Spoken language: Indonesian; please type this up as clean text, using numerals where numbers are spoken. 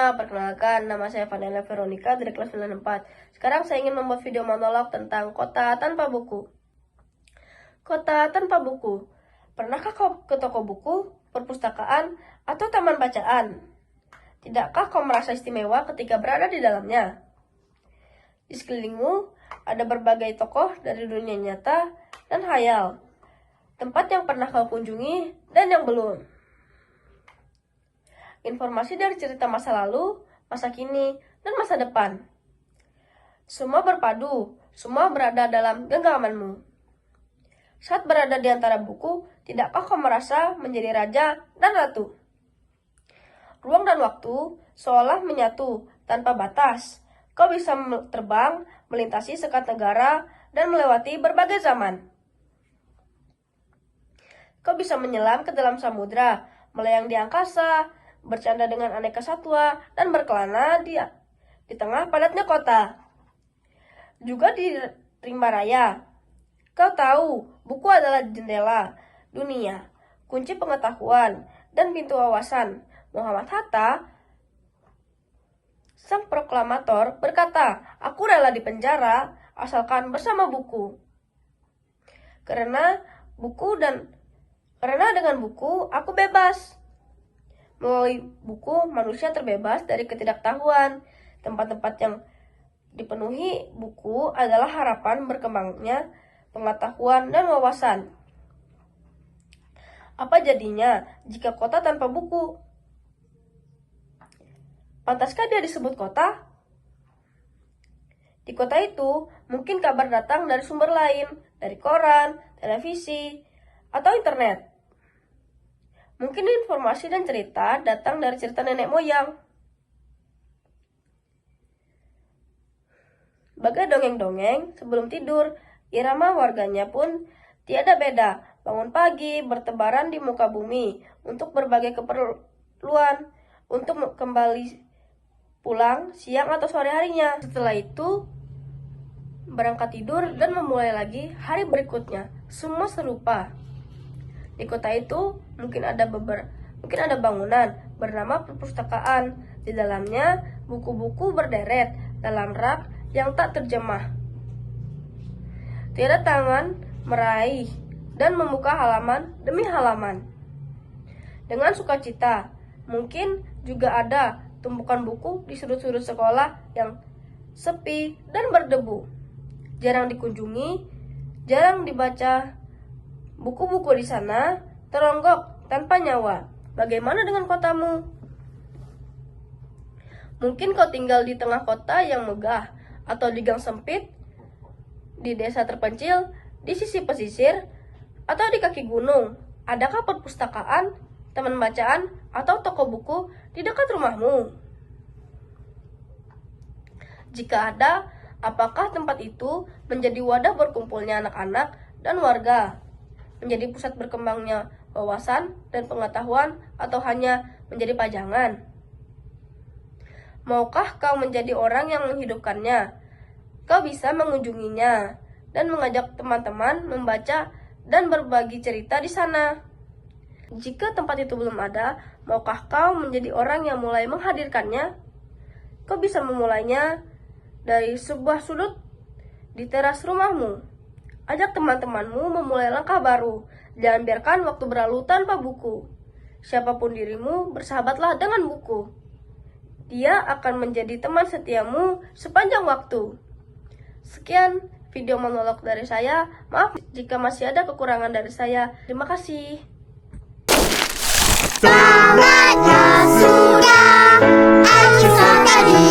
semuanya, perkenalkan nama saya Vanella Veronica dari kelas 94. Sekarang saya ingin membuat video monolog tentang kota tanpa buku. Kota tanpa buku. Pernahkah kau ke toko buku, perpustakaan, atau taman bacaan? Tidakkah kau merasa istimewa ketika berada di dalamnya? Di sekelilingmu ada berbagai tokoh dari dunia nyata dan khayal, tempat yang pernah kau kunjungi dan yang belum. Informasi dari cerita masa lalu, masa kini, dan masa depan. Semua berpadu, semua berada dalam genggamanmu. Saat berada di antara buku, tidakkah kau merasa menjadi raja dan ratu? Ruang dan waktu seolah menyatu tanpa batas. Kau bisa terbang, melintasi sekat negara, dan melewati berbagai zaman. Kau bisa menyelam ke dalam samudra, melayang di angkasa, bercanda dengan aneka satwa, dan berkelana di tengah padatnya kota. Juga di rimba raya. Kau tahu, buku adalah jendela dunia, kunci pengetahuan, dan pintu wawasan. Muhammad Hatta, sang proklamator, berkata, "Aku rela di penjara asalkan bersama buku." Karena dengan buku, aku bebas. Melalui buku, manusia terbebas dari ketidaktahuan. Tempat-tempat yang dipenuhi buku adalah harapan berkembangnya pengetahuan dan wawasan. Apa jadinya jika kota tanpa buku? Pantaskah dia disebut kota? Di kota itu, mungkin kabar datang dari sumber lain, dari koran, televisi, atau internet. Mungkin informasi dan cerita datang dari cerita nenek moyang. Bagai dongeng-dongeng sebelum tidur, irama warganya pun tiada beda. Bangun pagi, bertebaran di muka bumi untuk berbagai keperluan, untuk kembali pulang siang atau sore harinya. Setelah itu, berangkat tidur dan memulai lagi hari berikutnya. Semua serupa. Di kota itu mungkin ada bangunan bernama perpustakaan. Di dalamnya buku-buku berderet dalam rak yang tak terjemah. Tiada tangan meraih dan membuka halaman demi halaman. Dengan sukacita, mungkin juga ada tumpukan buku di sudut-sudut sekolah yang sepi dan berdebu. Jarang dikunjungi, jarang dibaca. Buku-buku di sana teronggok tanpa nyawa. Bagaimana dengan kotamu? Mungkin kau tinggal di tengah kota yang megah, atau di gang sempit, di desa terpencil, di sisi pesisir, atau di kaki gunung. Adakah perpustakaan, taman bacaan, atau toko buku di dekat rumahmu? Jika ada, apakah tempat itu menjadi wadah berkumpulnya anak-anak dan warga? Menjadi pusat berkembangnya wawasan dan pengetahuan, atau hanya menjadi pajangan? Maukah kau menjadi orang yang menghidupkannya? Kau bisa mengunjunginya dan mengajak teman-teman membaca dan berbagi cerita di sana. Jika tempat itu belum ada, maukah kau menjadi orang yang mulai menghadirkannya? Kau bisa memulainya dari sebuah sudut di teras rumahmu. Ajak teman-temanmu memulai langkah baru. Jangan biarkan waktu berlalu tanpa buku. Siapapun dirimu, bersahabatlah dengan buku. Dia akan menjadi teman setiamu sepanjang waktu. Sekian video monolog dari saya. Maaf jika masih ada kekurangan dari saya. Terima kasih. Tamatnya sudah acuh tadi.